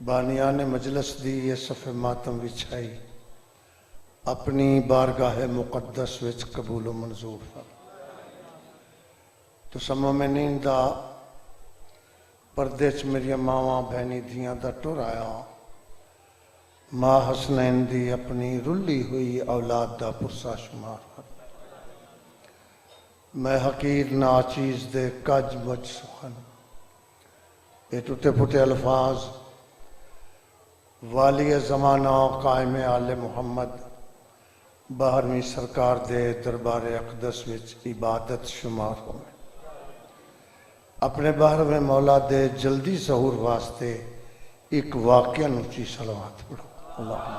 بانیان مجلس دی یہ صف ماتم وچھائی اپنی بارگاہ مقدس وچ قبول و منظور فرما۔ تو مومنین دا پردے چ میری ماواں بہنی دھیاں دا ٹر آیا، ماں حسنین دی اپنی رلی ہوئی اولاد دا پرسا شمار فرما۔ میں حقیر ناچیز دے کج مج سخن اے ٹوٹے پھٹے الفاظ والی زمانہ قائم آل محمد 12ویں سرکار دے دربار اقدس وچ عبادت شمار ہوئے۔ اپنے 12ویں مولا دے جلدی ظہور واسطے ایک واقعہ نوچی صلوات پڑھو۔ اللہم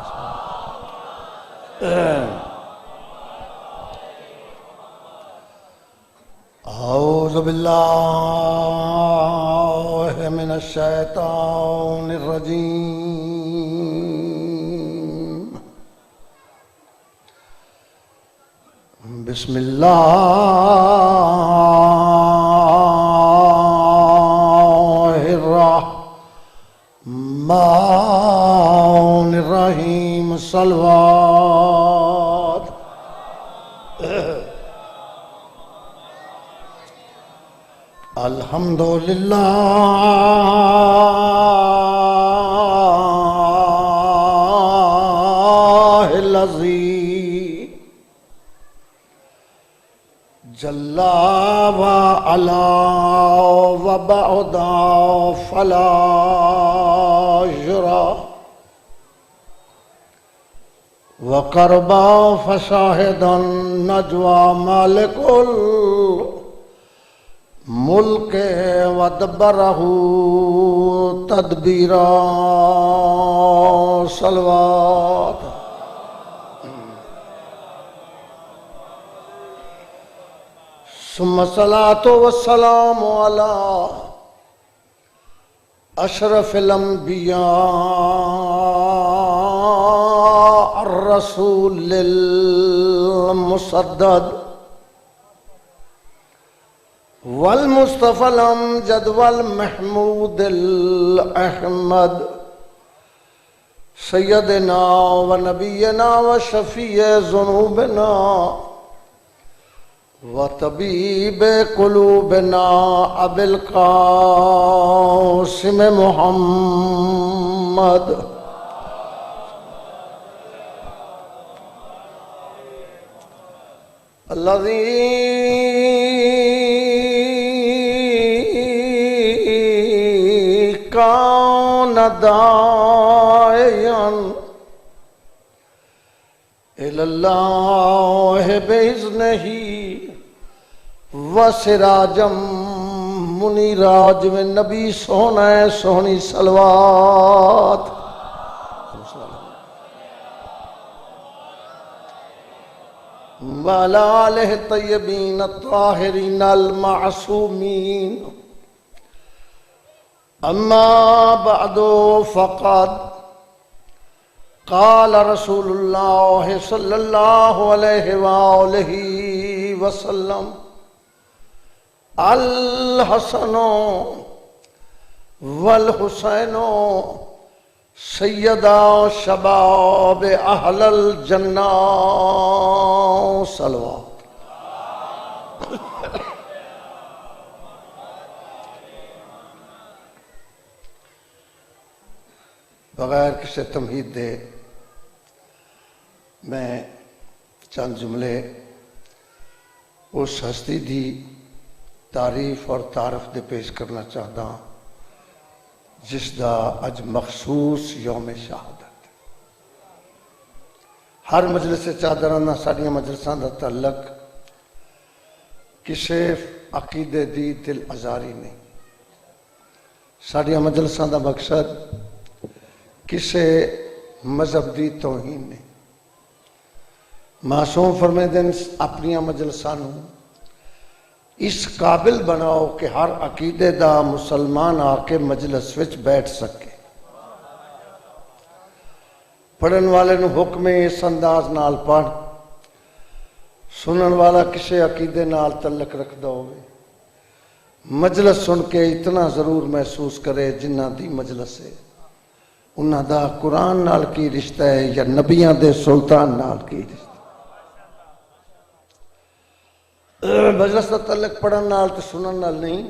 اعوذ باللہ من الشیطان الرجیم، بسم اللہ الرحمن الرحیم، صلوات۔ الحمدللہ الذی جل وعلا وبعدا فلا یرا وقربا فشاہدا نجوا مالک ملک ودبرہ تدبیرا، صلوات۔ ثم الصلاة والسلام على اشرف الانبیاء الرسول المسدد والمصطفى الامجد والمحمود الاحمد سیدنا ونبینا وشفیع ذنوبنا وطبیب قلوبنا ابی القاسم محمد الذی کان داعیا الی اللہ باذنہ وسراجم منیراج میں نبی سونا ہے سونی صلوات۔ وعلی آلہ الطیبین الطاہرین المعصومین، اما بعد فقد قال رسول اللہ صلی اللہ علیہ وآلہ وسلم الحسن والحسین سیدہ شباب اہل الجنہ، صلوات۔ بغیر کسی تمہید دے میں چند جملے اس ہستی دی تعریف اور تعارف دے پیش کرنا چاہتا ہوں جس دا اج مخصوص یوم شہادت۔ ہر مجلس چادرانہ ساڑیاں مجلساں دا تعلق کسے عقیدے دی دل ازاری نہیں، ساڑیاں مجلساں دا مقصد کسے مذہب دی توہین نہیں۔ معصوم فرمائے دن اپنی مجلساں نوں اس قابل بناؤ کہ ہر عقیدے دا مسلمان آ کے مجلس وچ بیٹھ سکے۔ پڑھن والے نو حکم اس انداز نال پڑھ، سنن والا کسے عقیدے نال تعلق رکھدا ہوئے، مجلس سن کے اتنا ضرور محسوس کرے جنہ دی مجلس ہے انہاں دا قرآن نال کی رشتہ ہے یا نبیاں دے سلطان نال کی رشتہ؟ مجلس دا تعلق پڑھن نال تے سنن نال نہیں،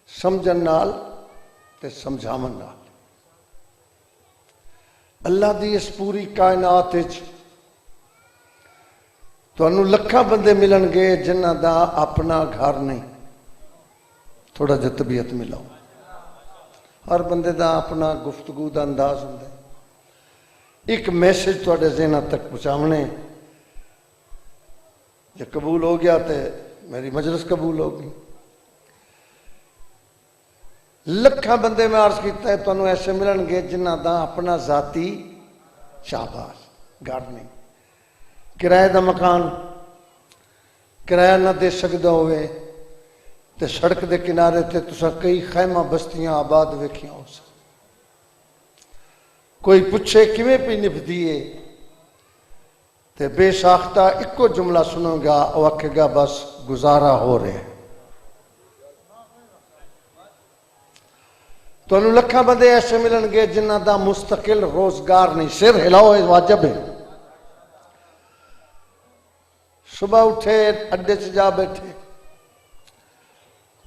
سمجھن نال تے سمجھاون نال۔ اللہ دی اس پوری کائنات وچ تانوں لکھاں بندے ملن گے جنہاں دا اپنا گھر نہیں، تھوڑا جہا طبیعت ملاؤ۔ ہر بندے دا اپنا گفتگو دا انداز ہوندا ہے، ایک میسج تواڈے ذہن تک پہنچاونے، جے قبول ہو گیا تے میری مجلس قبول ہوگی۔ لکھاں بندے میں عرض کیتا ہے تانوں ایسے ملن گے جنہاں دا اپنا ذاتی شاباش گھر نہیں، کرایہ دا مکان کرایہ نہ دے سکدا ہوئے تے سڑک دے کنارے تے تساں کئی خیمہ بستیاں آباد ویکھیاں ہو سن۔ کوئی پوچھے کیویں پئی نبھدی ہے تے بے ساختہ اکو جملہ سنو گا او آکھے گا بس گزارا ہو رہے ہیں۔ تو انہوں لکھاں بندے ایسے ملن گے جنہاں دا مستقل روزگار نہیں، سر ہلاؤ واجب ہے۔ صبح اٹھے اڈے سے جا بیٹھے،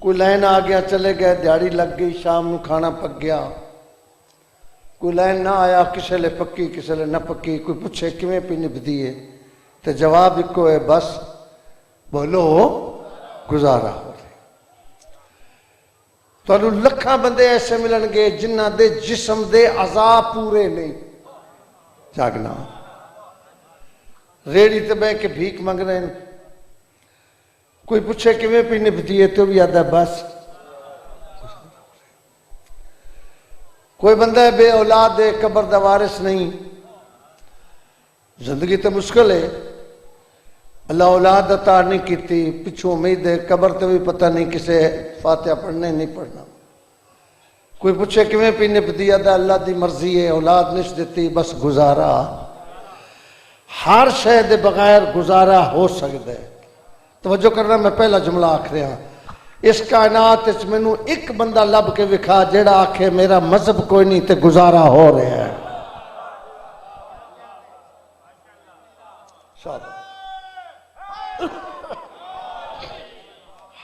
کوئی لائن آ گیا چلے گئے، دیہڑی لگ گئی، شام نو کھانا پک گیا، کوئی لائن نہ آیا، کسے لے پکی کسے لے نہ پکی، کوئی پوچھے کیویں پئی نبھدی ہے تے جواب اکو ہے بس بولو گزارا ہو رہے۔ تو انہوں لکھاں بندے ایسے ملن گے جنہ دے جسم دے اعضاء پورے نہیں، جاگنا ریڑی تے بے کے بھیک منگ رہے ہیں، کوئی پوچھے کیویں پئی نبھدی ہے تو بھی آدھا بس۔ کوئی بندہ ہے بے اولاد ہے، قبر دا وارث نہیں، زندگی تے مشکل ہے، اللہ اولاد عطا نہیں کیتی، پچھوں امید ہے، قبر تے بھی پتہ نہیں کسے فاتحہ پڑھنے نہیں پڑھنا۔ کوئی پوچھے کیویں پئی نبھدی ہے، اللہ دی مرضی ہے، اولاد نہیں دیتی بس گزارا۔ ہر شے دے بغیر گزارا ہو سکتا ہے۔ توجہ کرنا، میں پہلا جملہ آکھ رہا، اس کائنات وچ مینوں ایک بندہ لب کے وکھا جیڑا آکھے میرا مذہب کوئی نہیں تے گزارا ہو رہا ہے۔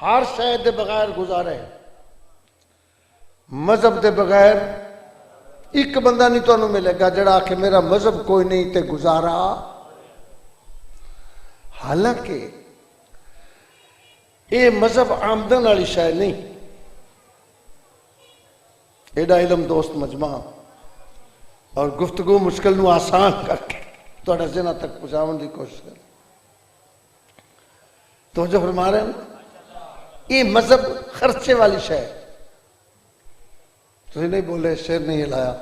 ہر شے دے بغیر گزارے، مذہب دے بغیر ایک بندہ نہیں تو ملے گا جڑا آکھے میرا مذہب کوئی نہیں تے گزارا۔ حالانکہ یہ مذہب آمدن والی شے نہیں، ایڈا علم دوست مجمع اور گفتگو مشکل نو آسان کر کے تھوڑا ذہن تک پہنچاون دی کوشش کر۔ تو جو فرما رہے ہیں یہ مذہب خرچے والی شے ہے۔ تسی نہیں بولے، شیر نہیں ہلایا،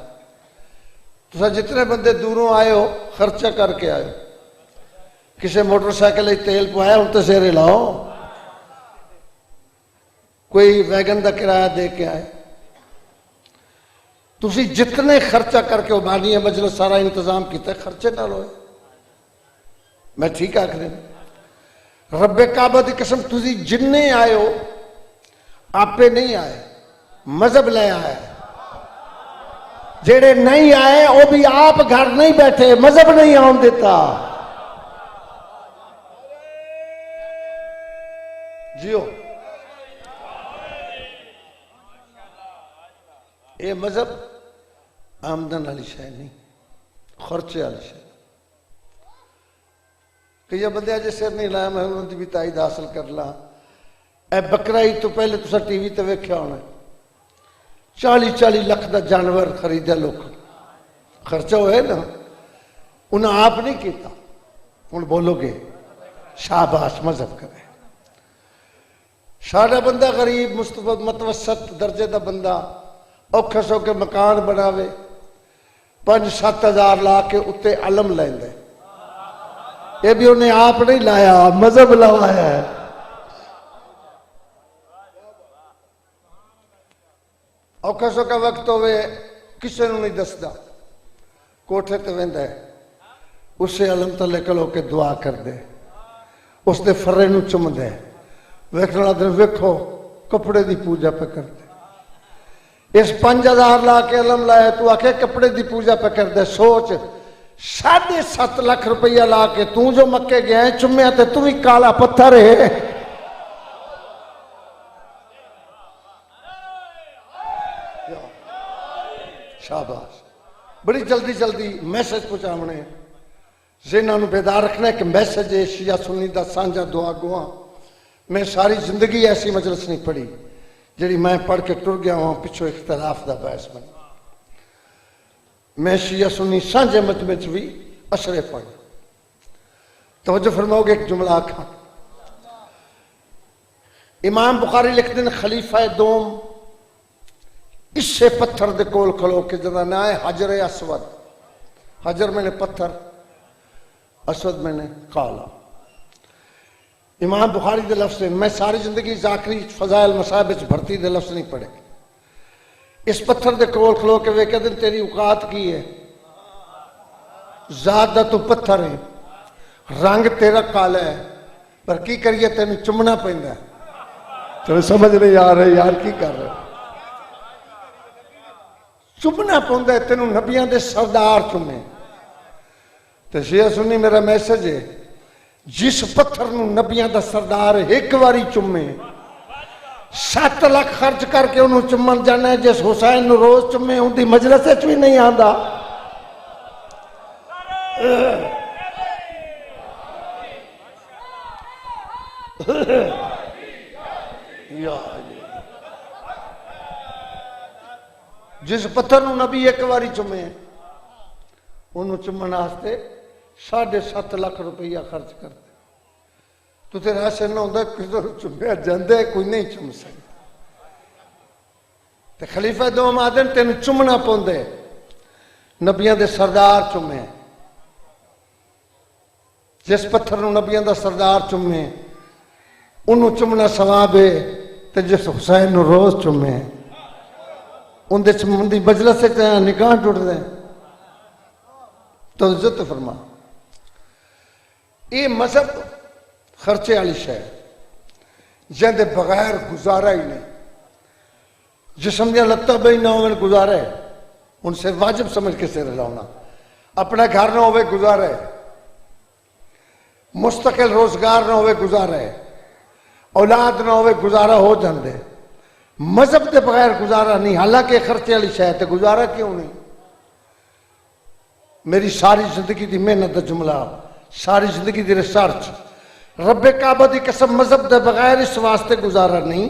تسا جتنے بندے دوروں آئے ہو خرچہ کر کے آئے ہو، کسے موٹر سائیکل تیل پوایا ہوں تو شیر ہلاؤ، کوئی ویگن دا کرایہ دے کے آئے، تسی جتنے خرچہ کر کے بانی ہے مجلس سارا انتظام کیتا ہے، خرچے نہ ہوئے، میں ٹھیک آکھ رہے ہیں۔ رب کعبہ دی قسم تسی جننے آئے ہو آپے نہیں آئے، مذہب لے آئے، جیڑے نہیں آئے وہ بھی آپ گھر نہیں بیٹھے، مذہب نہیں آن دیتا۔ جیو یہ مذہب آمدن والی شے نہیں، خرچے والی شے۔ کئی بندے اجے سر نہیں لایا، میں انہوں نے بھی تائید حاصل کر لا۔ اے بکرائی تو پہلے تسا ٹی وی تے ویکھیا ہونا، 40 لکھ دا جانور خریدے لوگ، خرچہ ہوئے نا، انہاں آپ نہیں کیتا، ان بولو گے شاباش مذہب کرے۔ ساڈا بندہ غریب متوسط درجے دا بندہ اوکھا سو کے مکان بناوے، 5-7 ہزار لا کے اتے علم لیندے، یہ بھی انہیں آپ نہیں لایا، مذہب لوایا ہے۔ اوکھا سو کا وقت ہوئے کسے نو نہیں دسدا، کوٹھے تے ویندا ہے، اسے علم تلے کلو کے دعا کر دے، اس دے فرے نو چم دے، ویکھنا دن ویکھو کپڑے دی پوجا پہ کر دے۔ اس 5000 لا کے علم لائے تو آکے کپڑے دی پوجا پہ کر دے. سوچ 7.5 لاکھ روپیہ لا کے تو جو مکے گیا ہے چمیا تے تو ہی کالا پتھر ہے. شاباش. بڑی جلدی جلدی میسج پہنچاونے ذہنوں نو بیدار رکھنا ہے کہ میسج ہے شیعہ سنی دا سانجا دعا گواں. میں ساری زندگی ایسی مجلس نہیں پڑھی جڑی میں پڑھ کے ٹر گیا ہوں پچھو اختلاف دا باعث بنی. میں شیعہ سنی سانجے مجمع وچ بھی اشرے پڑھ. توجہ فرماؤ گے ایک جملہ آکھاں. امام بخاری لکھ دن خلیفہ دوم اس سے پتھر دے کول کھلو کے جدا نہ ہے حجر اسود. حجر میں نے پتھر، اسود میں نے کالا. امام بخاری دے لفظ میں ساری زندگی ذاکری فضائل مصائب وچ بھرتی دے لفظ نہیں پڑھے. اس پتھر دے کول کھلو کے وہ کہتے ہیں تیری اوقات کی ہے؟ ذات دا تو پتھر ہے، رنگ تیرا کالا ہے، پر کی کریے تینوں چمنا پیندا ہے. تو سمجھ نہیں آ رہے یار کی کر رہے؟ چمنا پوندا ہے تینوں نبیاں دے سردار چمے. تو شیعہ سنی میرا میسج ہے جس پتھر نو نبیاں دا سردار ایک واری چمے 7 لاکھ خرچ کر کے انہوں چمن جانا ہے. جس حسین نو روز چمے ان دی مجلس وچ بھی نہیں آندا. جس پتھر نو نبی ایک واری چمے انہوں چمن آستے 7.5 لاکھ روپیہ خرچ کرتے. تو تیرا ایسے نہ ہوتا کسی چمیا جاندے کوئی نہیں چم سکتا. تے خلیفہ دوم آدن تین چمنا پوندے نبیاں دے سردار چمے. جس پتھر نو نبیاں دا سردار چمے انہوں چمنا ثواب ہے. تے جس حسین نو روز چمے ان دے چمن دی مجلس سے نکاح ٹوٹ دیں. تو عزت فرما یہ مذہب خرچے والی شے جن دے بغیر گزارا ہی نہیں. جسم دیا لتاں بے نہ ہوئے گزارا ہے ان سے واجب سمجھ کے سر لاؤنا. اپنا گھر نہ ہوئے گزارا ہے، مستقل روزگار نہ ہوئے گزارا ہے، اولاد نہ ہوئے گزارا ہو جاندے. مذہب دے بغیر گزارا نہیں. حالانکہ خرچے والی شے تے گزارا کیوں نہیں؟ میری ساری زندگی دی محنت دا جملہ، ساری زندگی دی ریسرچ، رب کعبہ دی قسم مذہب دے بغیر اس واسطے گزارا نہیں.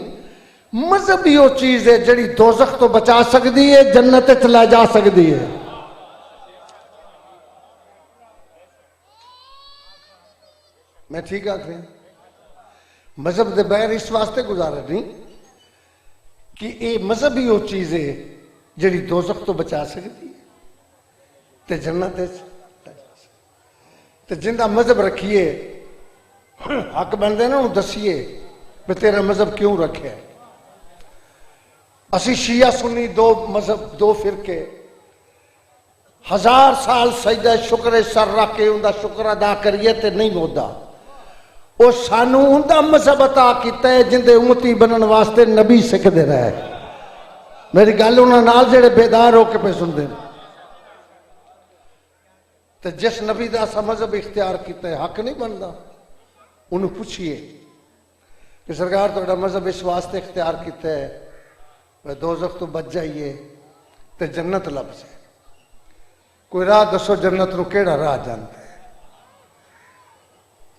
مذہب ہی وہ چیز ہے جڑی دوزخ تو بچا سکتی ہے، جنت چلا جا سکتی ہے. میں ٹھیک آکھیں مذہب دے بغیر اس واسطے گزارا نہیں کہ یہ مذہب ہی وہ چیز ہے جڑی دوزخ تو بچا سکتی ہے تے جنت تے جندہ مذہب رکھیے حق بندے نا انہوں دسیے کہ تیرا مذہب کیوں رکھے. اسی شیعہ سنی دو مذہب دو فرقے 1000 سال سجدہ شکر سر رکھ کے ان دا شکر ادا کریے تے نہیں ہوتا. وہ سانو ان دا مذہب عطا کیتا ہے جن دے امتی بنن واسطے نبی سکھ دے رہے. میری گل انہوں نال جڑے بیدار ہو کے پہ سن دے. تو جس نبی دا سا مذہب اختیار کیتا ہے حق نہیں بنتا. انہوں پوچھئے کہ سرکار تو مذہب اس واسطے اختیار کیتا ہے وہ دوزخ تو بچ جائیے تے جنت لب جائے. کوئی راہ دسو جنت نو کیڑا راہ جانتا ہے؟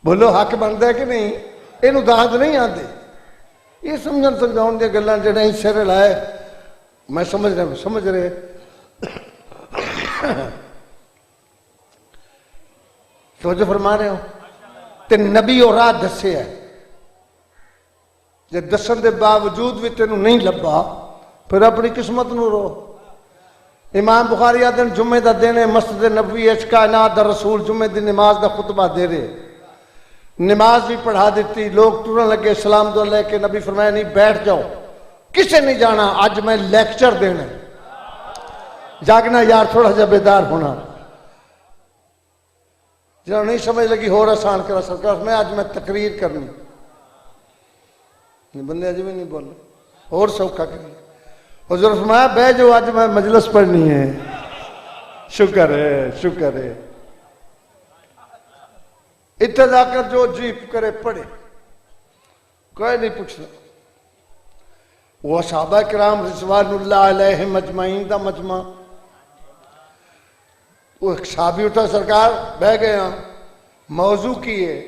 بولو حق بنتا ہے کہ نہیں؟ یہ داد نہیں آتے. یہ سمجھن سمجھاؤن دیا گلاں جڑے ہی سر لائے میں سمجھ رہے توجہ فرما رہے ہو. تے نبی اور راہ دسے ہے جے دسن دے باوجود بھی تینوں نہیں لبا پھر اپنی قسمت نو رو. امام بخاری آدن جمعہ دا دینے مسجد نبوی کائنات دا رسول جمعہ دی نماز دا خطبہ دے رہے. نماز بھی پڑھا دیتی. لوگ ٹورن لگے سلام دو لے کے نبی فرمایا نہیں بیٹھ جاؤ کسے نہیں جانا آج میں لیکچر دینا. جاگنا یار تھوڑا جا بیدار ہونا. جنہوں نہیں سمجھ لگی ہو رہا آسان کرا سرکار میں آج میں تقریر کرنی. بندے آج بھی نہیں بول رہے اور سوکھا کریے حضور فرمایا بہ جو آج میں مجلس پڑھنی ہے. شکر ہے شکر ہے. اتنے جا کر جو جی کرے پڑھے، کوئی نہیں پوچھنا. وہ صحابہ کرام رضوان اللہ علیہ مجمعین دا مجمع. وہ ایک صحابی اٹھا سرکار بہ گئے ہاں، موضوع کی ہے.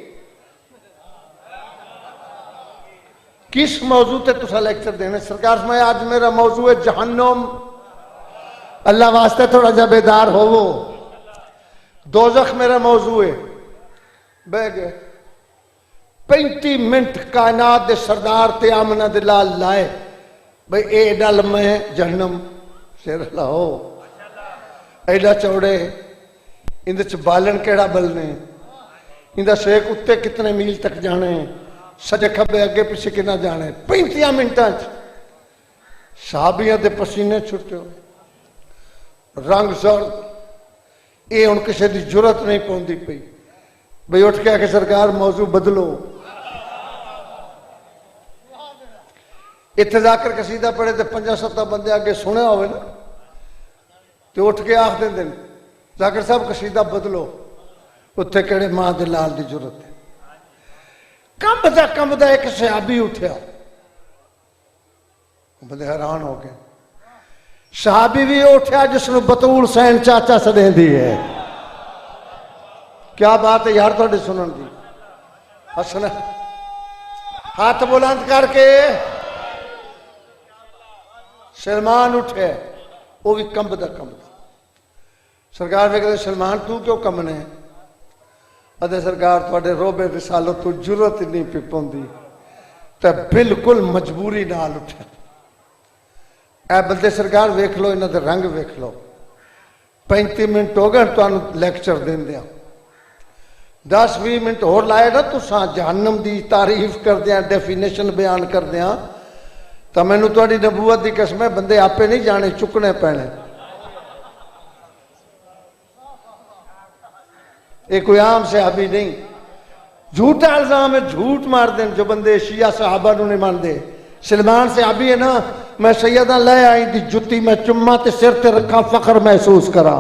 کس موضوع تے تسا لیکچر دینے؟ سرکار فرمایا آج میرا موضوع ہے جہنم. اللہ واسطے تھوڑا جا بیدار ہو. وہ دوزخ میرا موضوع ہے. بہ گئے. 35 منٹ کائنات دے سردار تے آمنہ دے لال لائے بھئی اے ڈال میں جہنم سیر لاؤ ایڈا چوڑے اندر چھ بالن کیڑا بلنے اندر شیک اتے کتنے میل تک جانے سجے کھبے اگے پیچھے کنا جانے. 35 منٹاں صحابیاں دے پسینے چھٹے ہوئے رنگ زرد. اے ان کسی دی جرت نہیں پوندی پئی بھئی اٹھ کے آکے سرکار موضوع بدلو. اتنے جا کر قصیدہ پڑھے تو 50-70 بندے آگے سنے ہوئے نا تو اٹھ کے آخ دیں ذاکر صاحب قصیدہ بدلو. اتنے کہڑے ماں دے لال دی ضرورت ہے. کم دا ایک صحابی اٹھیا. بندے حیران ہو گئے. صحابی بھی اٹھیا جس نے بطول سین چاچا سدیں دی ہے. کیا بات ہے یار تھوڑے سنن دی. حسن ہاتھ بلند کر کے سلمان اٹھے. وہ بھی کمب دا. سرکار نے کہتے سلمان تو کیوں کمنے ہیں؟ ادھے سرکار تھوڑے روبے رسالت تو جرت نہیں پی پوندی تے بالکل مجبوری نال اٹھے. اے بندے سرکار ویکھ لو انہاں دے رنگ ویکھ لو. 35 منٹ ہو گئے تو لیکچر دین دیا. 10-20 منٹ اور لائے نا تو جہنم دی تعریف کر دیا ڈیفینیشن بیان کر دیا تو میں نے تھوڑی نبوت دی قسم ہے بندے آپے نہیں جانے چکنے پینے. ایک کوئی عام صحابی نہیں. جھوٹا الزام ہے جھوٹ مار دیں جو بندے شیعہ صحابہ نو نہیں مان دے. سلمان صحابی ہے نا میں سیدہ لے آئی دی جتی میں چمہ تے سر تے رکھا فخر محسوس کرا.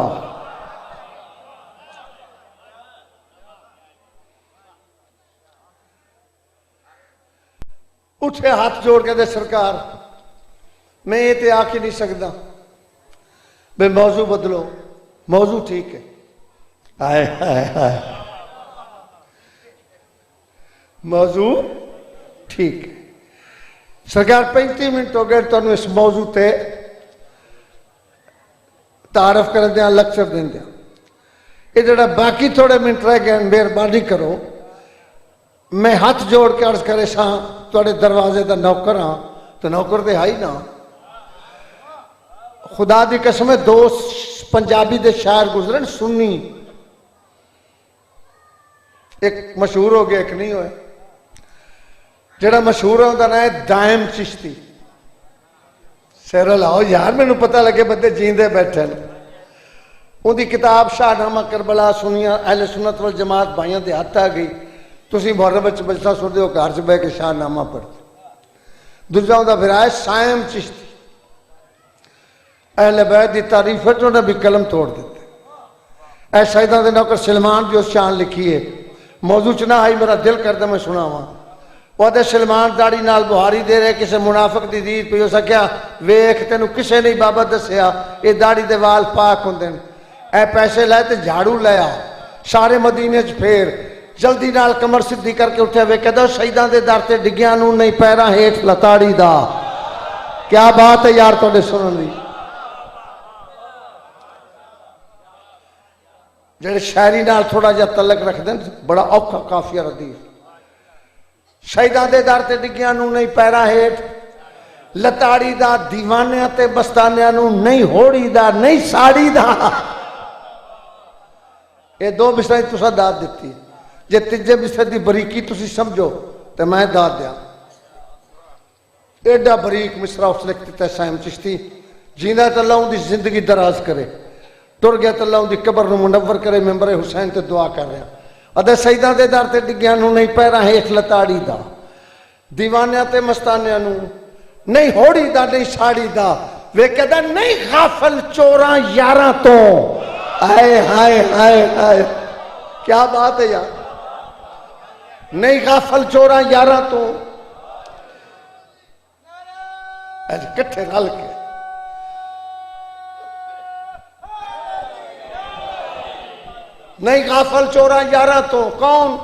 اٹھے ہاتھ جوڑ کے دے سرکار میں یہ تے آکے نہیں سکتا بے موضوع بدلو. موضوع ٹھیک ہے. آئے آئے آئے موضوع ٹھیک ہے. سرکار 35 منٹ ہو گئے تو انہوں اس موضوع تے تعارف کر دیا لیکچر دیں دیا. یہ جڑا باقی تھوڑے منٹ رہ گئے مہربانی کرو میں ہاتھ جوڑ کے عرض کرے ساں تھوڑے دروازے دا نوکر ہاں تو نوکر دے ہائی نا. خدا دی قسم ہے 2 پنجابی دے شاعر گزرن سنی ایک مشہور ہو گیا ایک نہیں ہوئے. جڑا مشہور ہوتا نا ہے دائم چشتی. سیر لاؤ یار میں نے پتہ لگے بندے جیندے بیٹھے ہیں. ان دی کتاب شاہ نامہ کربلا سنیا اہل سنت والجماعت بھائیاں دے ہاتھ آ گئی. تسی محرم وچ بجتا سن دے ہو گھر چ بہ کے شاہ نامہ پڑھتے. دوجا ہوندا پھر آئے سائم چشتی. اہل بیت دی تعریف وچ انہاں بھی قلم توڑ دیتے. اے سیدہ دے نوکر سلمان جو شان لکھی ہے موضوع چ نہ آئی میرا دل کردا میں سناواں. وہ دے سلمان داڑی نال بہاری دے رہے کسے منافق دی دید پہ ہو سکیا ویکھ تینوں کسے نہیں بابا دسیا اے داڑی دے وال پاک ہوندے. اے پیسے لائے تے جھاڑو لیا سارے مدینے چ پھیر جلدی نال کمر سدھی کر کے اٹھے وے کہدا شہیداں دے در تے ڈگیاں نوں نہیں پیراں ہیٹھ لتاڑی دا. کیا بات ہے یار تواڈے سنن دی. جڑے شاعری نال تھوڑا جا تعلق رکھ دین بڑا اوکھا کافیہ ردیف. شہیداں دے در تے ڈگیاں نوں نہیں پیراں ہیٹھ لتاڑی دا دیوانیاں تے بستانیاں نوں نہیں ہوڑی دا نہیں ساڑی دا. یہ 2 بسریں تسا داد دیتی جے تیجے بسر دی بریکی تسی سمجھو تو میں داد دیا. ایڈا بریک مصرع اس لکھتی تے سائم چشتی. جیندہ تو اللہ ان دی زندگی دراز کرے ٹر گیا تو اللہ ان دی قبر نو منور کرے. ممبر حسین تے دعا کر رہا ادھے سیدہ دے در تے ڈگیاں نو نہیں پیراں ہیٹھ لتاڑی دا دیوانیاں تے مستانیاں نو نہیں ہوڑی دا نہیں ساڑی دا. وہ کہتا نہیں غافل چوراں یاراں تو آئے ہائے ہائے ہائے کیا بات ہے یار نہیں غافل چوراں یاراں تو کٹھے رل کے نہیں غافل چوراں یاراں تو کون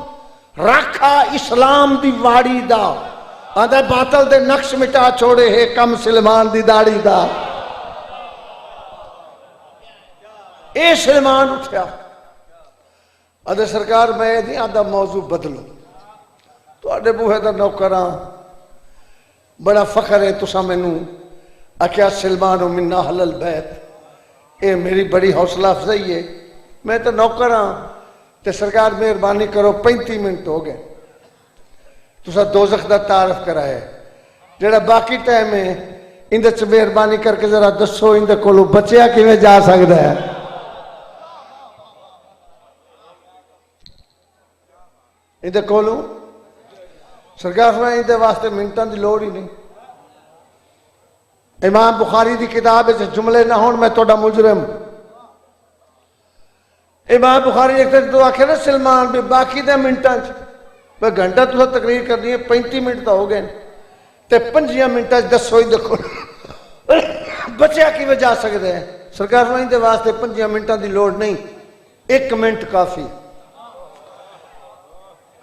رکھا اسلام دی واڑی دا آدھے باطل دے نقش مٹا چھوڑے ہے کم سلمان دی داڑی دا اے سلمان اٹھیا آدھے سرکار میں نہیں آدھا موضوع بدلو تو آدھے بوہے دا نوکراں بڑا فخر ہے تسا میں نو اکیا سلمان و منہ اہل البیت اے میری بڑی حوصلہ افزائی ہے میں تو نوکراں تے سرکار مہربانی کرو 35 منٹ ہو گئے تسا دوزخ دا تعارف کرائے جڑا باقی ٹائم ہے اندے چ مہربانی کر کے ذرا دسو اندے کولو بچیا کیویں جا سکدا ہے اندے کولو سرکار فرمایا اندے واسطے منٹاں دی لوڑ ہی نہیں امام بخاری دی کتاب وچ جملے نہ ہون میں تہاڈا مجرم امام بخاری ایک تو آخر نا سلمان بھی باقی دے منٹاں میں گھنٹہ تو تقریر کرنی ہے 35 منٹ تو ہو گئے تے 5 منٹاں دسو ہی دیکھو بچیا کی وجہ سکتے ہیں سرکار فرمائی دے واسطے 5 منٹاں دی لوڑ نہیں 1 منٹ کافی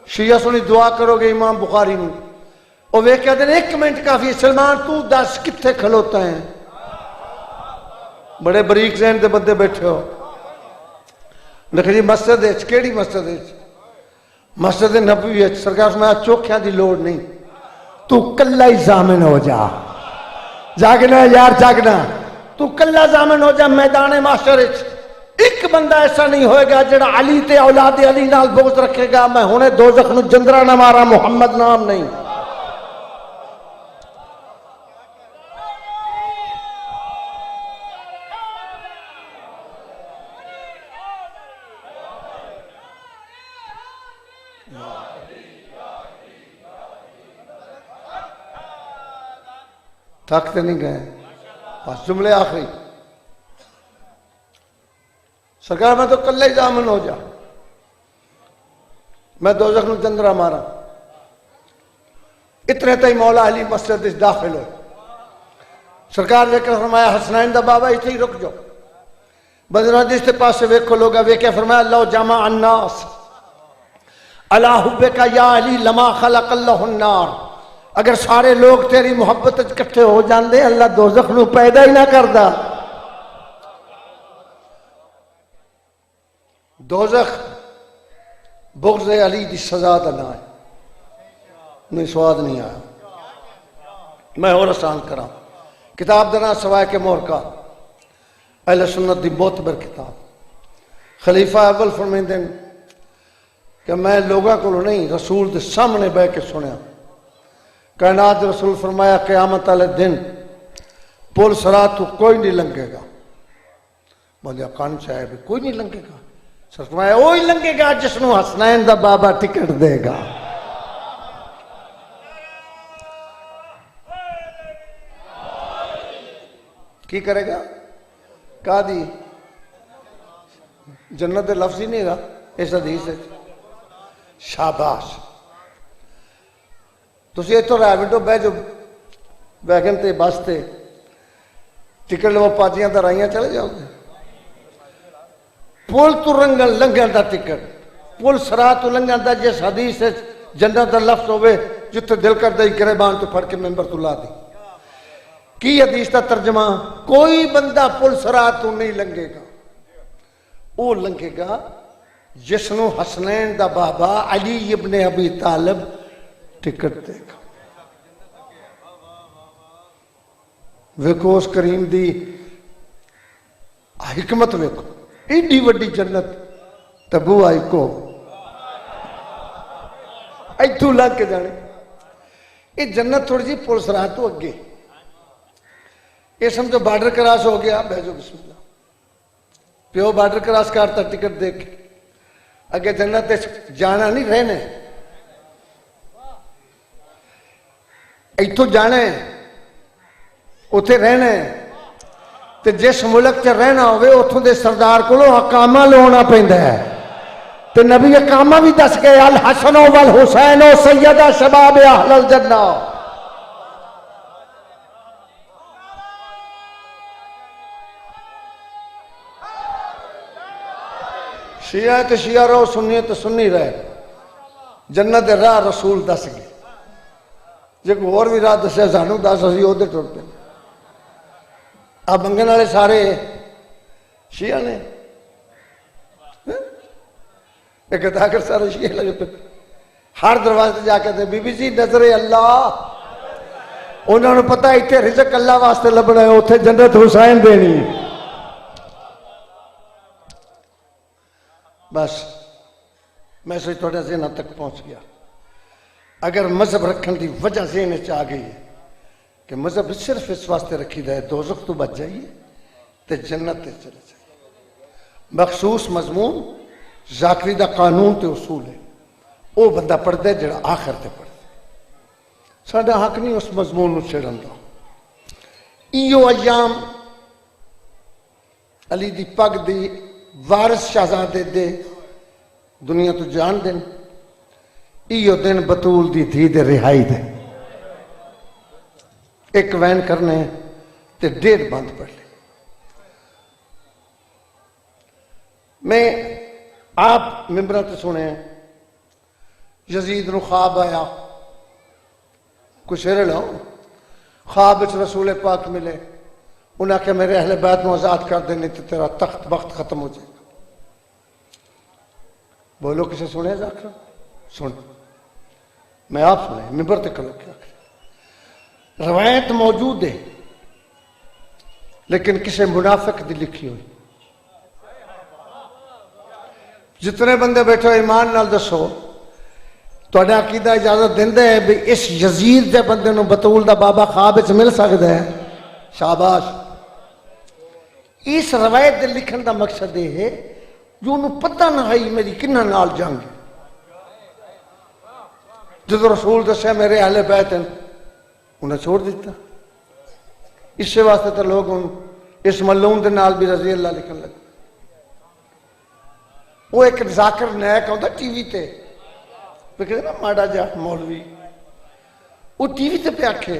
شیعہ سنی دعا کرو گے امام بخاری میں اور وہ کہتے ہیں 1 منٹ کافی سلمان تو 10 کتھے کھلوتا ہے بڑے بریک ذہن دے بندے بیٹھے ہو لیکن جی مسجد ہے کیڑی مسجد ہے مسجد نبوی ہے سرکار فرمایا چوکھیاں دی لوڑ نہیں تو کلہ ہی ضامن ہو جا جاگنا یار جاگنا تو کلہ ضامن ہو جا میدان معاشر ایک بندہ ایسا نہیں ہوئے گا جڑا علی تے اولاد علی نال بغض رکھے گا میں ہونے دوزخ نو جندرہ نہ مارا محمد نام نہیں تھکتے نہیں گئے بس جملے آخری سرکار میں تو کلہ ہی ضامن ہو جا میں دوزخ نو جندرہ مارا اتنے تئی مولا علی مسجد اس داخل ہوئے سرکار لے کر فرمایا حسنین دا بابا اتنے ہی رک جاؤ بدر حدیث کے پاس سے ویکھو لوگا ویکھے فرمایا اللہ جمع الناس علی حبک یا علی لما خلق اللہ النار اگر سارے لوگ تیری محبت اکٹھے ہو جاندے اللہ دوزخ نو پیدا ہی نہ کردا دوزخ بغض علی دی سزا دا نہ ہے نہیں سواد نہیں آیا میں اور آسان کراں کتاب دنا سوائے کے مورکا اہل سنت دی بہت بر کتاب خلیفہ اول فرمیندن کہ میں لوگاں کو نہیں رسول دے سامنے بہ کے سنیا کائنات رسول فرمایا قیامت والے دن پل صراط تو کوئی نہیں لنگے گا بولیا کان صاحب کوئی نہیں لنگے گا سر فرمایا وہی لنگے گا جس نو حسنین دا بابا ٹکٹ دے گا کی کرے گا کہا دی جنت لفظ ہی نہیں گا اس حدیث ہے شاباش تسی ایتھوں رائے ونڈو بہ جو ویگن تے بس تے ٹکٹ لو پاجیاں دا رائیاں چلے جاؤ گے پول تو لنگن دا ٹکٹ پول صراط تو لنگن دا جس حدیث ہے جنت دا لفظ ہوئے جتے دل کر دائی گریبان تو پھڑ کے ممبر تو لا دی کی حدیث دا ترجمہ کوئی بندہ پول صراط تو نہیں لنگے گا وہ لنگے گا جس نو حسنین دا بابا علی ابن ابی طالب ٹکٹ دے گا ویکو اس کریم دی حکمت ویکو ایڈی وڈی جنت تبو آئی کو ایتھو لگ کے جانے یہ جنت تھوڑی جی پولیس رات تو اگے یہ سمجھو بارڈر کراس ہو گیا بھیجو بسم اللہ پیو بارڈر کراس کرتا ٹکٹ دیکھ اگے جنت جانا نہیں رہنے ایتھو جانے اتھے رہنے تے جس ملک چ رہنا ہوئے اتھوں دے سردار کو حکامہ لونا پیندا ہے تے نبی حکامہ بھی دس گئے الحسن والحسین سیدہ شباب اہل الجنہ. شیعہ تے شیعہ رہو، سنی تے سنی رہے، جنت راہ رسول دس گئے. جے کوئی اور بھی راہ دسے سانو دس، اسی وہ ٹر پے. اب منگن والے سارے شیعہ نے، ایک اداکر سارے شیعہ لگے پہ ہر دروازے جا کے بی بی جی نظر اللہ، انہوں نے پتا اتنے رزق اللہ واسطے لبنا ہے، اتنے جنت حسین دینی. بس میسج تھوڑے ذہن تک پہنچ گیا. اگر مذہب رکھن دی وجہ ذہن آ گئی ہے کہ مذہب صرف اس واسطے رکھی دا ہے دوزخ تو بچ جائیے تے جنت تے چلے جائیے. مخصوص مضمون ذاکری دا قانون تے اصول ہے، وہ بندہ پڑھ دے جڑا آخر تے پڑھ دے. ساڈا حق نہیں اس مضمون نو چھڑن دا. ایو ایام علی دی پگ دی وارث شہزادے دے دنیا تو جان دین. ایو دن بطول دی دھی دے رہائی دے. ایک وین کرنے تے 1.5 بند پڑھ لے. میں آپ ممبرہ تے سنے یزید نو خواب آیا، کوئی شعر لو، خواب وچ رسول پاک ملے، انہاں کہ میرے اہل بیت نو آزاد کر دینے تو تیرا تخت بخت ختم ہو جائے گا. بولو کسے سنے ذاکر سن، میں آپ سنے ممبر تے کلو کیا کریں. روایت موجود ہے لیکن کسے منافق دی لکھی ہوئی. جتنے بندے بیٹھے ایمان نال دسو تہاڈا عقیدہ اجازت دیندا ہے بھی اس یزید دے بندے نو بطول دا بابا خواب وچ مل سکدا ہے؟ شاباش. اس روایت دے لکھن دا مقصد یہ ہے جو انہوں پتہ نہ آئی میری کنہ نال جنگ ہے. جدو رسول دسیا میرے اہل بیت ہیں انہیں چھوڑ دیتا. اس سے واسطے تو لوگ اس ملعون دے نال بھی رضی اللہ لکھن لگے. وہ ایک ذاکر نیک ہوتا ٹی وی تے پہ کہتے نا ماڑا جا مولوی، وہ ٹی وی تے پہ آکھے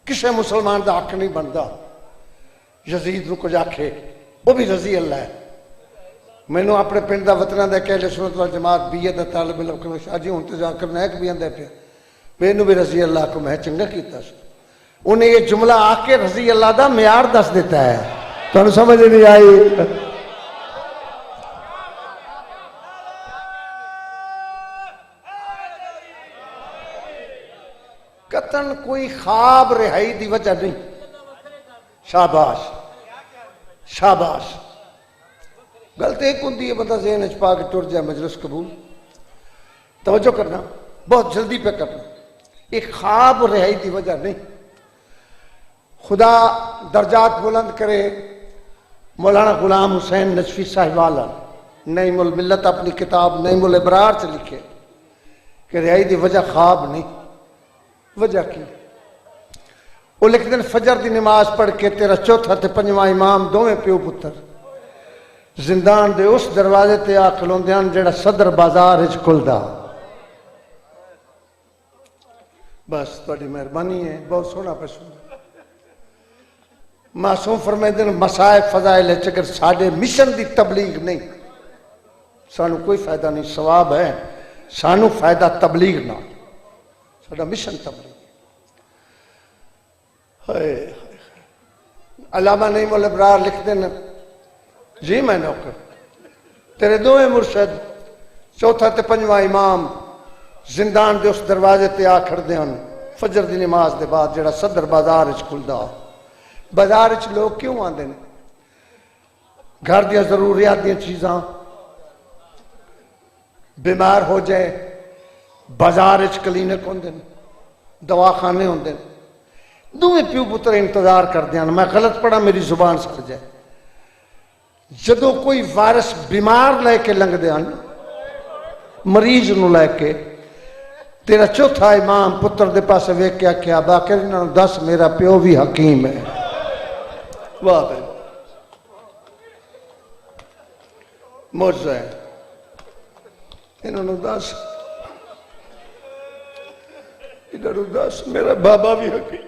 کسے مسلمان دا حق نہیں بنتا یزید نو کچھ آکھے وہ بھی رضی اللہ ہے. میں نے اپنے پنڈ دا وطنہ دے کہ اہل سنت والجماعت بی اے دا طالب علم کہ شاہ جی ہوں تے ذاکر نیک بھی اندے پہ میں نے بھی رضی اللہ کو میں چنگا کیتا سا. انہیں یہ جملہ آ کے رضی اللہ دا معیار دس دیتا ہے. تو انہوں سمجھ نہیں آئی. قطن کوئی خواب رہائی دی وجہ نہیں. شاباش شاباش. غلط ایک ہوں ہے بندہ ذہن اچ پا کے ٹر جائے مجلس قبول. توجہ کرنا بہت جلدی پہ کرنا. ایک خواب رہائی دی وجہ نہیں. خدا درجات بلند کرے. مولانا غلام حسین نجفی صاحب والا نعیم الملت اپنی کتاب نعیم الابرار سے لکھے کہ رہائی دی وجہ خواب نہیں. وجہ کی وہ لکھتے ہیں فجر دی نماز پڑھ کے تیرا چوتھا تے پنجواں امام دوویں پیو پتر زندان دے اس دروازے تے آ کھلوندے ہن جڑا صدر بازار وچ کھلدا. بس تہاڈی مہربانی ہے. بہت سونا پہ سنا. معصوم فرمائندے نے مسائب فضائل وچ اگر ساڈے مشن دی تبلیغ نہیں سانو کوئی فائدہ نہیں. ثواب ہے سانو فائدہ تبلیغ نہ. ساڈا مشن تبلیغ. علامہ نعیم الابرار لکھتے ہیں جی میں نوکر تیرے دوویں مرشد چوتھا تے پنجواں امام زندان دے اس دروازے تے آ کھڑدے ہن فجر دی نماز دے بعد جڑا صدر بازار وچ کھلدا. بازار وچ لوگ کیوں آندے نے؟ گھر دیاں ضروریات دیاں چیزاں بیمار ہو جائے بازار وچ کلینک ہوندے نے دواخانے ہوندے نے. دوویں پیو پتر انتظار کردے ہیں. میں غلط پڑھا میری زبان سڑ جائے. جدو کوئی وائرس بیمار لے کے لنگ دے ہیں مریض نو لے کے تیرا چوتھا امام پتر دے پاسے ویکھ کے آکھیا باقر انہاں نوں دس میرا پیو بھی حکیم ہے. واہ بھائی موجزہ ہے انہوں نے دس ادھر دس میرا بابا بھی حقیق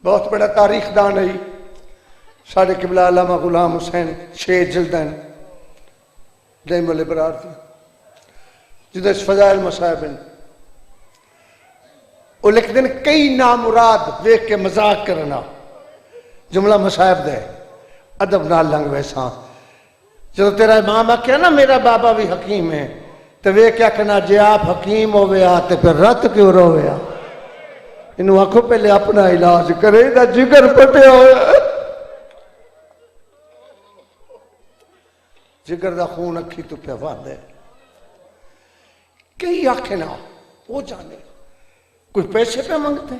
بہت بڑا تاریخ دان ہے ساڑھے قبلہ علامہ غلام حسین 6 جلدین دائم الابرار تھی جدہ اس فضائل مصائب ہیں وہ لکھ دیں کئی نامراد ویک کے مذاق کرنا جملہ مصائب دے ادب نال لنگ ویسا جب تیرا امام کیا نا میرا بابا بھی حکیم ہے تو وہ کیا کہنا جے آپ حکیم ہوئے آتے پھر رت کیوں روئے آ انہوں آنکھوں پہلے اپنا علاج کرے دا جگر پٹے ہوئے جگر دا خون اکھی تو پہ واد ہے کئی آنکھنا وہ جانے کوئی پیسے پہ مانگتے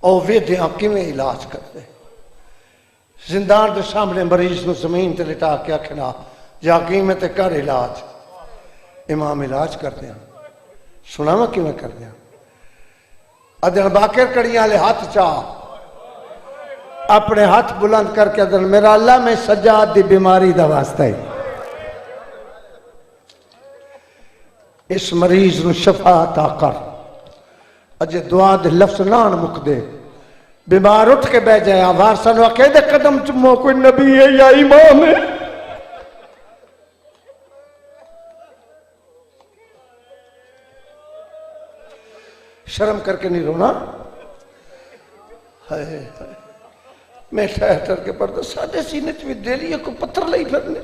اور وہ دیاں کیویں علاج کرتے زندان دے سامنے مریض نو زمین تے لٹا کے آکھنا جا قیمت کر علاج امام علاج کرتے ہیں سنا میں کیوں کرتے ہیں ادھر باکر کڑیاں لے ہاتھ چاہ اپنے ہاتھ بلند کر کے ادھر میرا اللہ میں سجاد دی بیماری دا واسطہ ہے اس مریض نو شفا عطا کر اجے دعا دے لفظ نان مک دے بیمار اٹھ کے بہ جائے وارثہ نو آکھے دے قدم چمو کوئی نبی ہے یا امام ہے شرم کر کے نہیں رونا میں ٹھہر کے پردہ سادے سینے چوی دے لیے کو پتھر لئی پھرنے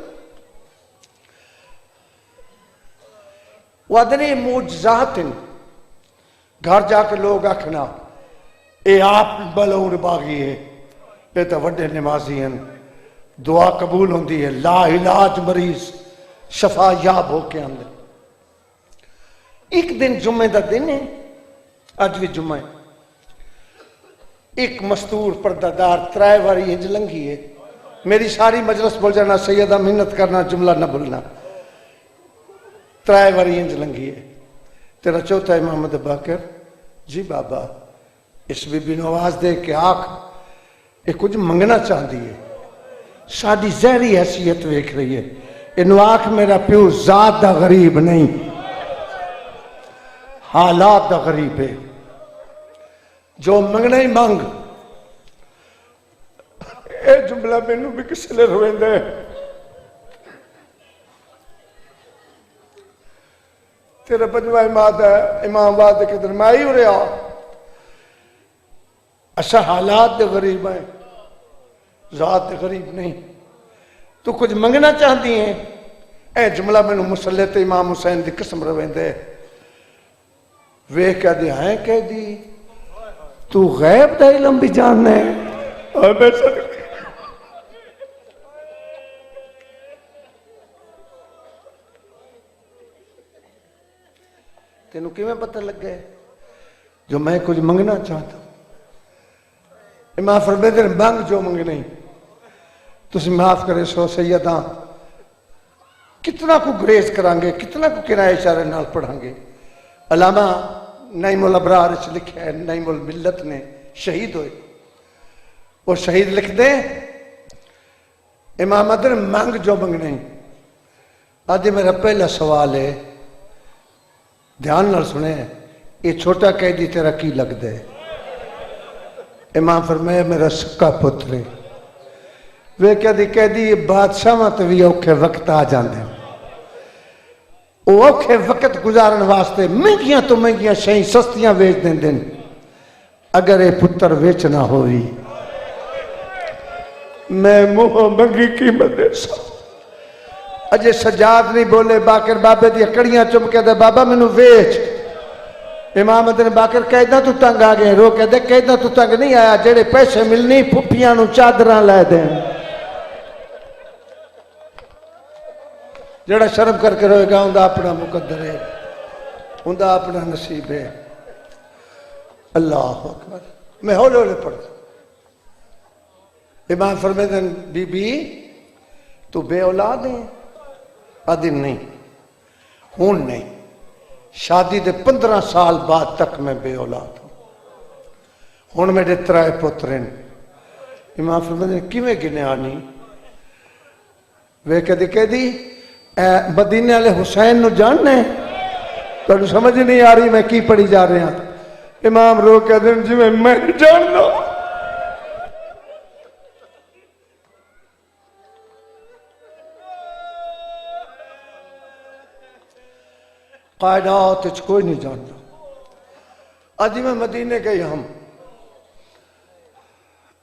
وادنے موجزات گھر جا کے لوگ آکھنا اے آپ بلور باغی ہے اے تا وڈے نمازی ہیں دعا قبول ہوندی ہے لا علاج مریض شفا یاب ہو کے اندر ایک دن جمعہ دا دن ہے آج بھی جمعہ ہے ایک مستور پردہ دار ترائے واری ہنج لنگی ہے میری ساری مجلس بول جانا سیدہ محنت کرنا جملہ نہ بھولنا ترائے واری ہنج لنگی ہے تیرا چوتھا ہے محمد باکر جی بابا اس بی بی نواز دے کے آنکھ ایک کچھ منگنا چاہتی ہے ساری زہری حیثیت ویکھ رہی ہے انو آنکھ میرا پیو ذات دا غریب نہیں حالات دا غریب ہے جو منگنا ہی مانگ اے جملہ میں نو بھی کسی لے روئیں دے تیرا بجوہ امام وعدہ کے درمائی ہو رہا اچھا حالات دے غریب ہیں ذات دے غریب نہیں تو کچھ منگنا چاہتی ہیں اے جملہ میں نو مسلط امام حسین دی قسم رویں دے وہ کہہ دی ہیں کہہ دی تو غیب دا علم بھی جاننا ہے اور میں صدق تینوں کیوں میں پتہ لگ گئے جو میں کچھ منگنا چاہتا ہوں امام فرمیدے مانگ جو منگ نہیں تسی معاف کرے سو سیداں کتنا کو گریز کرانگے کتنا کو کنائے اشارے نال پڑھانگے علامہ نعیم الابرار اس لکھا ہے نعیم الملت نے شہید ہوئے وہ شہید لکھ دیں امام ادر مانگ جو منگ نہیں آدھی میرا پہلا سوال ہے دھیان نال سنے یہ چھوٹا قیدی تیرا کی لگ دے امام فرمایا میرا سکا پترے وہ قیدی بادشاہ ماں تو بھی اوکھے وقت آ جاندے اوکھے وقت گزارن واسطے مہنگیاں تو مہنگیاں شہیں سستیاں ویچ دیں دن اگر یہ پتر ویچنا ہوئی میں موہ منگی قیمت دے سا اجے سجاد نہیں بولے باکر بابے دیا کڑیاں چم کے دے بابا میں نو ویچ امام ادن باکر قیدہ تو تنگ آگئے رو کے دے قیدہ تو تنگ نہیں آیا جڑے پیسے ملنی پھپیاں نو چادران لائے دیں جڑا شرم کر کے روئے گا اندھا اپنا مقدر ہے اندھا اپنا نصیب ہے اللہ اکبر میں ہولے ہولے پڑھ امام فرمیدن بی بی تو بے اولاد ہیں آدم نہیں ہون نہیں شادی دے 15 سال بعد تک میں بے اولاد ہوں. ہن میرے 3 پتر ہیں. امام فرماتے ہیں کیویں گنیا نہیں وے کدی کہدی مدینے والے حسین نو جاننے تو سمجھ نہیں آ رہی میں کی پڑھی جا رہا. امام رو کہتے ہیں جی میں جاننا. کائنات کوئی نہیں جانتا. اج میں مدینے گئی ہم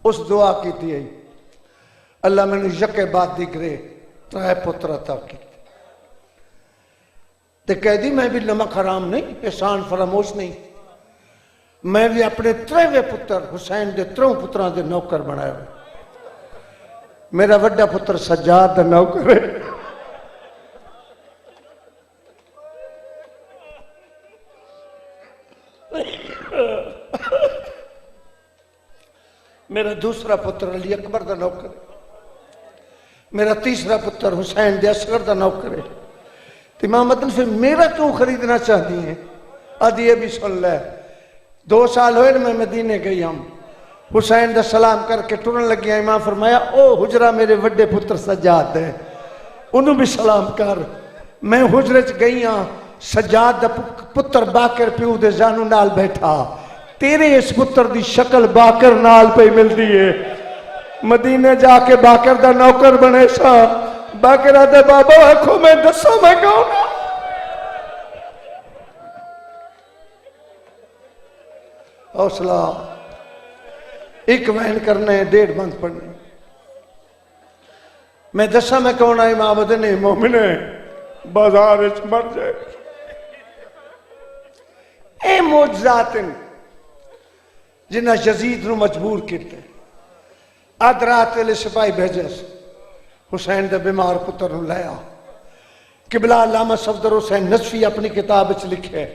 اس دعا کی تھی اللہ میں نے یکے بعد دیگرے 3 پتر عطا کی تے کہہ دی میں بھی نمک حرام نہیں احسان فراموش نہیں. میں بھی اپنے 3 پتر حسین دے 3 پتران دے نوکر بنایا ہوئے. میرا وڈا پتر سجاد دا نوکر ہے. میرا دوسرا پتر علی اکبر دا نوکر ہے. میرا تیسرا پتر حسین دے اصغر دا نوکر ہے. امام مدن سے میرا کیوں خریدنا چاہتی ہیں؟ آدھی یہ بھی سن لے. 2 سال ہوئے میں مدینے گئی ہم حسین دا سلام کر کے ٹرن لگیا. امام فرمایا او حجرہ میرے وڈے پتر سجاد ہے انہوں بھی سلام کر. میں حجرے چ گئی ہاں سجاد دا پتر باکر پیو دے زانو نال بیٹھا. تیرے اس پتر دی شکل باکر نال پہ مل دیئے. مدینے جا کے باکر دا نوکر بنے سا. باکر آدھے بابا آکھو میں دسا میں کون حوصلہ. ایک وین کرنے 1.5 بند پڑھنے. میں دسا میں کون آئی امام مدنی مومنے بازار اچ مر جائے. اے معجزات جنہ یزید نو مجبور کیتے. آدھ رات ویلے سپاہی بھیجے حسین دے بیمار پتر نو لیا. قبلہ علامہ صفدر حسین نصفی اپنی کتاب وچ لکھے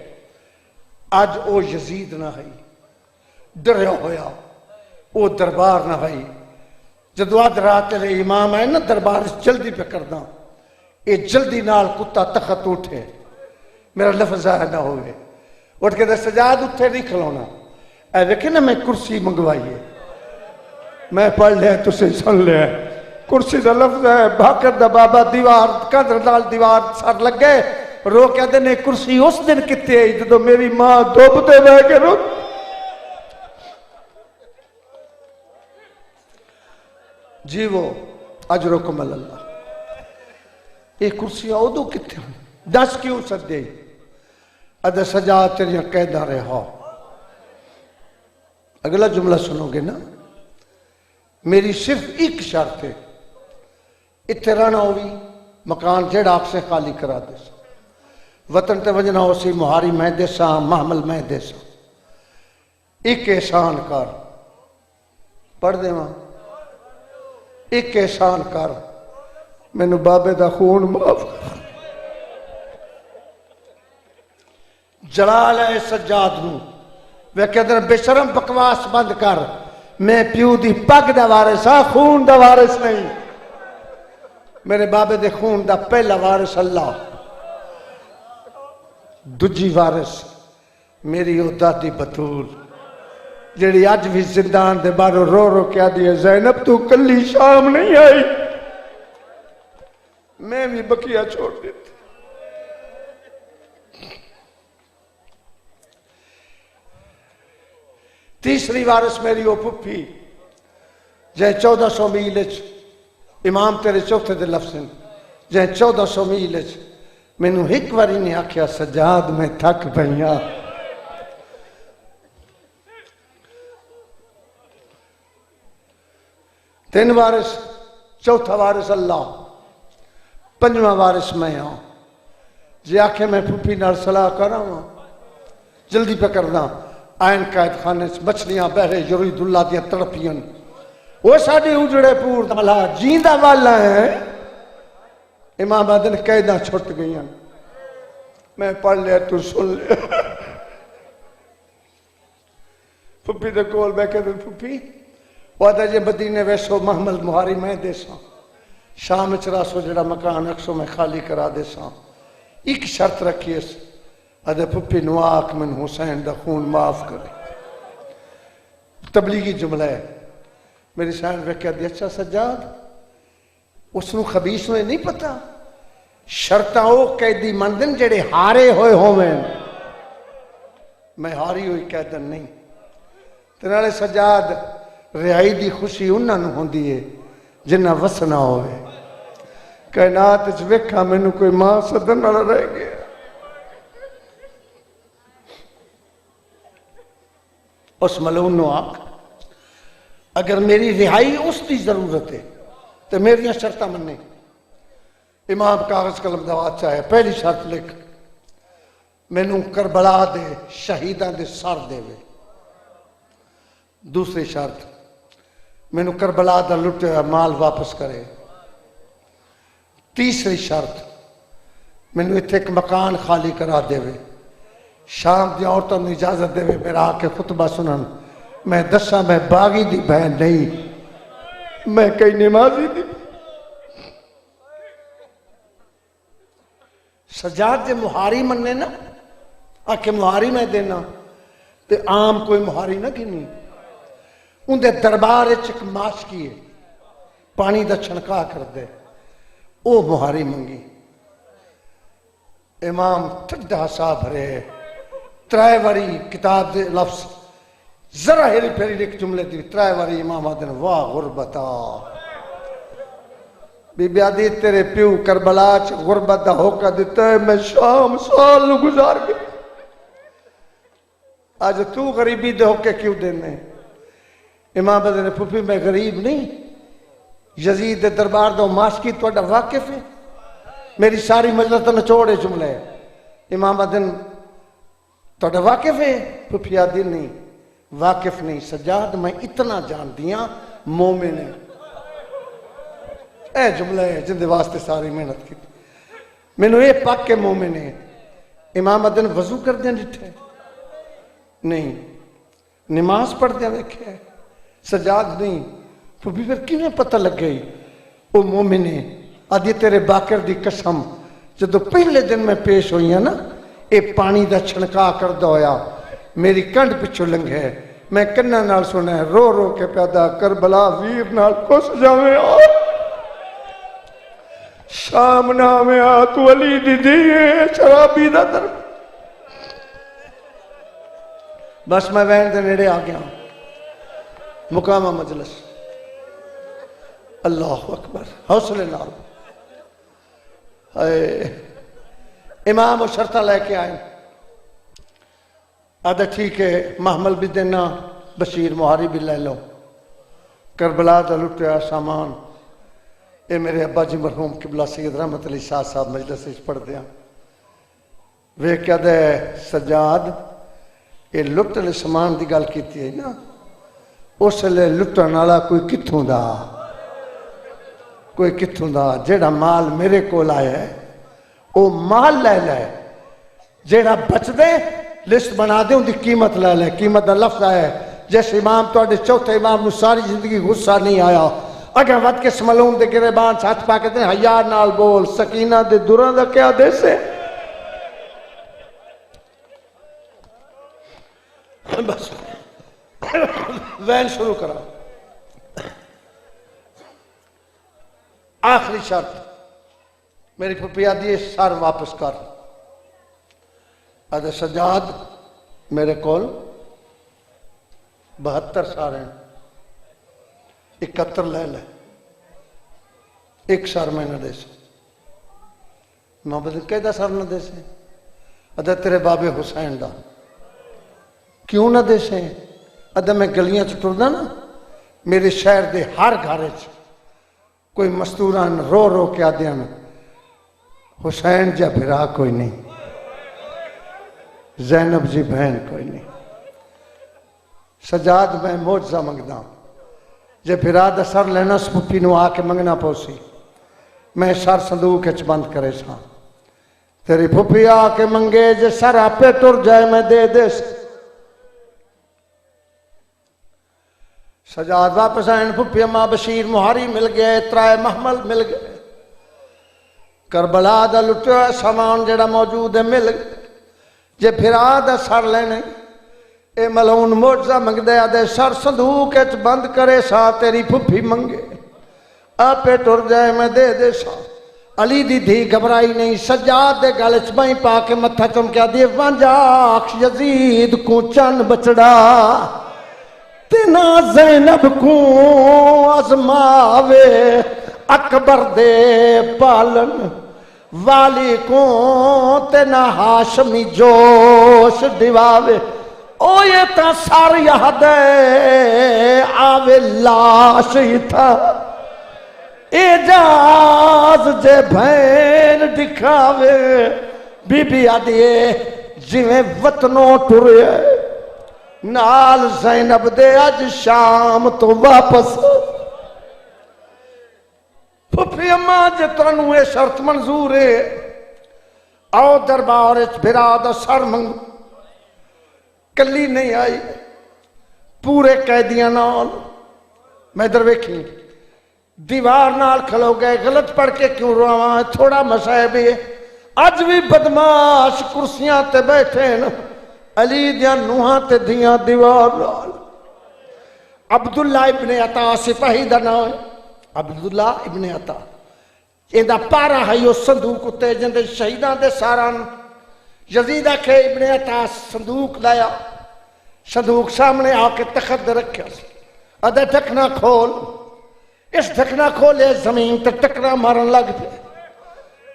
اج او یزید نہ ہے ڈریا ہویا او دربار نہ ہے. جدو آدھ رات ویلے امام آئے نا دربار جلدی پہ کرنا اے جلدی نال کتا تخت اٹھے میرا لفظ آیا نہ ہوئے. اٹھ کے دے سجاد اٹھے نہیں کھلونا. اے دیکھیں نا میں کرسی منگوائیے میں پڑھ لیا تُسے سن لیا. کرسی دا لفظ ہے بھاکر دا بابا دیوار قدر دال دیوار سر لگ گئے. رو کہتے نے کرسی اس دن کتے آئی جدو میری ماں دوبتے بہ کے رو. جی وہ اجرکم اللہ. یہ کرسی آدھو کتے ہوں 10 کیوں سدے ادھا سجاد تیریاں قیدہ رہا. اگلا جملہ سنو گے نا. میری صرف ایک شرط ہے اتھے رہنا ہوئی مکان جیڑا آپ سے خالی کرا دے سا. وطن تے وجنہ ہو سی مہاری میں دے سا محمل میں دے سا. ایک احسان کر پڑھ دے ماں. ایک احسان کر میں نو بابے دا خون معاف کر. جلال ہے سجاد نو وہ کہتے ہیں بے شرم بکواس بند کر. میں پیو دی پگ دا وارث ہاں خون دا وارث نہیں. میرے بابے دے خون دا پہلا وارث اللہ. دجی وارث میری او دادی بطول جیڑی آج بھی زندان دے بارو رو رو کیا دیئے زینب تو کلی شام نہیں آئی. میں بھی بکیا چھوڑ دیتی. تیسری وارث میری او پھپھی جائے 1400 میلچ امام تیرے چوتھے دے لفظ ہیں جائے 1400 میلچ میں نو ایک واری نے آکھیا سجاد میں تھک پہیا. تین وارث چوتھا وارث اللہ 5واں وارث میں ہوں. جی آکھے میں پھپھی نال صلاح کر رہا ہوں جلدی پہ کرنا. آئین قائد خانے سے بچلیاں بہرے یرید اللہ دیاں تڑپیاں وہ ساڑھی اجڑے پور دملا جیندہ والا ہیں. امام آدھن قیدہ چھوٹ گئی ہیں. میں پڑھ لیا تو سن لیا. پھپی دے کول میں کہتے ہیں پھپی وعدہ جے مدینے ویسو محمل مہاری میں دے ساں شام چراسو جڑا مکان اکسو میں خالی کرا دے ساں. ایک شرط رکھیے ادے پھپھی نو آکھ من حسین دا خون معاف کرے. تبلیغی جملہ ہے. میری سین ویکھیا دی اچھا سجاد اس نو خبیث نو نہیں پتا شرطاں او قیدی مندن جڑے ہارے ہوئے ہوویں. میں ہاری ہوئی قیدن نہیں. تے نالے سجاد رہائی دی خوشی انہاں نو ہوندی ہے جنہاں وسنا ہوئے. کائنات وچ ویکھا مینوں کوئی ماں سدن والا رہ گیا. اس ملعون نو آکھ اگر میری رہائی اس دی ضرورت ہے تو میری شرطاں مننے. امام کاغذ قلم دوات چاہے. پہلی شرط لکھ مینوں کربلا دے شہیداں دے سر دے وے. دوسری شرط مینوں کربلا دا لٹیا مال واپس کرے. تیسری شرط مینوں اتنے ایک مکان خالی کرا دے وے. شام دی عورتوں نے اجازت دے وے میرا آ کے خطبہ سنن. میں دساں میں باغی دی بہن نہیں میں کئی نمازی دی. سجاد جے مہاری مننے نا آکے مہاری میں دینا تے عام کوئی مہاری نہ گنی. ان دے دربار ایک ماش کیے پانی دا چھنکا کر دے او مہاری منگی. امام ٹھڈا سا بھرے ترائے واری کتاب دے لفظ ذرا ہیری پھیری لکھ جملے دی. ترائے واری امام آدھن واہ غربتا بی بی آدھی تیرے پیو کربلا چ غربت دا ہوکا دیتا ہے. میں شام سال نو گزار گیا. آج تو غریبی دے ہوکے کیوں دینے. امام آدھن پھوپھی میں غریب نہیں. یزید دے دربار دو ماش کی توڑا واقف ہے. میری ساری مجلس نچوڑے جملے ہے. امام آدھن توڑا واقف ہے. پھوپھی آدھی نہیں واقف نہیں. سجاد میں اتنا جان دیا مومن ہے. اے جملہ ہے جن دے واسطے ساری محنت کی. میں نے یہ پاک کے مومن ہے. امام ادن وضو کر دیں جٹھے نہیں نماز پڑھ دیں دیکھے سجاد نہیں. پھر کیوں پتہ لگ گئی وہ مومن ہے. آدھی تیرے باکر دی قسم جدو پہلے دن میں پیش ہوئی ہیں نا اے پانی دا چھنکا کر دو ہویا میری کنڈ پچھو لنگے. میں کنہ نال سنے رو رو کے پیدا کربلا ویر نال کس جاویں شام نامے آتو علی دی دیئے شرابی دا در. بس میں وین دے نیڑے آ گیا مقامہ مجلس. اللہ اکبر حوصلے نال امام و شرطہ لے کے آئیں. آدھا ٹھیک ہے محمل بھی دینا بشیر مہاری بھی لے لو. کربلا دا لٹیا سامان. اے میرے ابا جی مرحوم قبلہ سید رحمت علی شاہ صاحب مجلس سے پڑھ دیا. وہ کیا دے سجاد یہ لٹن سامان دی گل کیتی ہے نا اس لئے لٹن والا کوئی کتھوں دا کوئی کتھوں دا. جیڑا مال میرے کو لائے ہے وہ مال لے لے. جیڑا بچ دے لسٹ بنا دے ان دی قیمت لے لے. قیمت دا لفظ ہے جیسے امام تو اڈے چوتھے امام نو ساری زندگی غصہ نہیں آیا. اگر ود کے سملون دے گرے بان ساتھ پا کہتے ہیں حیا نال بول سکینہ دے دوران دا کیا دے سے. بس وین شروع کرا. آخری شرط میری پھپھی آدھی سر واپس کر. آدھے سجاد میرے کول 72 سار ہیں 71 لے لے ایک سر میں نہ دے سے. محمد کہہ دا سر نہ دے سے. ادھا تیرے بابے حسین دا کیوں نہ دے سے. ادھا میں گلیاں چٹردہ نا میرے شہر دے ہر گھارے کوئی مستوران رو رو کیا دیا نا حسین جا بھرا کوئی نہیں زینب جی بہن کوئی نہیں. سجاد میں موجزہ منگدا جے بھرا دا سر لینا سپپی نو آ کے منگنا پوسی. میں سر صندوق اچ بند کرے سا. تیری پھپھی آ کے منگے جے سر آپے ٹر جائے میں دے دے. سجاد واپس آئین پھپھی اماں بشیر مہاری مل گئے. ترائے محمل مل گئے. کربلا دا لٹیا سامان جڑا موجود ہے مل گئے. جے پھرا دا سر لینے اے ملعون موجزہ منگ دیا دے سر صندوق اچ بند کرے سا تیری پھپھی منگے آپے ٹر جائے میں دے دے سا علی دی دھی گھبرائی نہیں سجاد دے گل اچ بائیں پا کے متھا چمکیا دی وانجاک یزید کو چن بچڑا تینا زینب کو ازماوے اکبر دے پالن والی کو تینا ہاشمی جوش دیواوے او یہ تا سار یاد آوے لاش ہی تھا اجاز جے بھین دکھاوے بی بی آدھیے جویں وطنوں ٹرے نال زینب دے اج شام تو واپس پھپھی اماں جے تنوں اے شرط منظور ہے آؤ دربار اچ بھرا دا سر منگ کلی نہیں آئی پورے قیدیاں نال میں در ویکھی دیوار نال کھلو گئے غلط پڑھ کے کیوں رواں تھوڑا مسائب ہے اج بھی بدماش کرسیاں تے بیٹھے نا علی دیاں نوہاں تے دیاں دیوار نال عبداللہ ابن عطا سپاہی دا نام ہے عبداللہ ابن عطا یہ دا پارا ہے یہ صندوق اتے جندے شہیدان دے ساران یزید آکھے ابن عطا صندوق لایا صندوق سامنے آ کے تخت رکھا ادھے ڈھکنا کھول اس ڈھکنا کھولے زمین تے ٹکرا مارن لگ پہ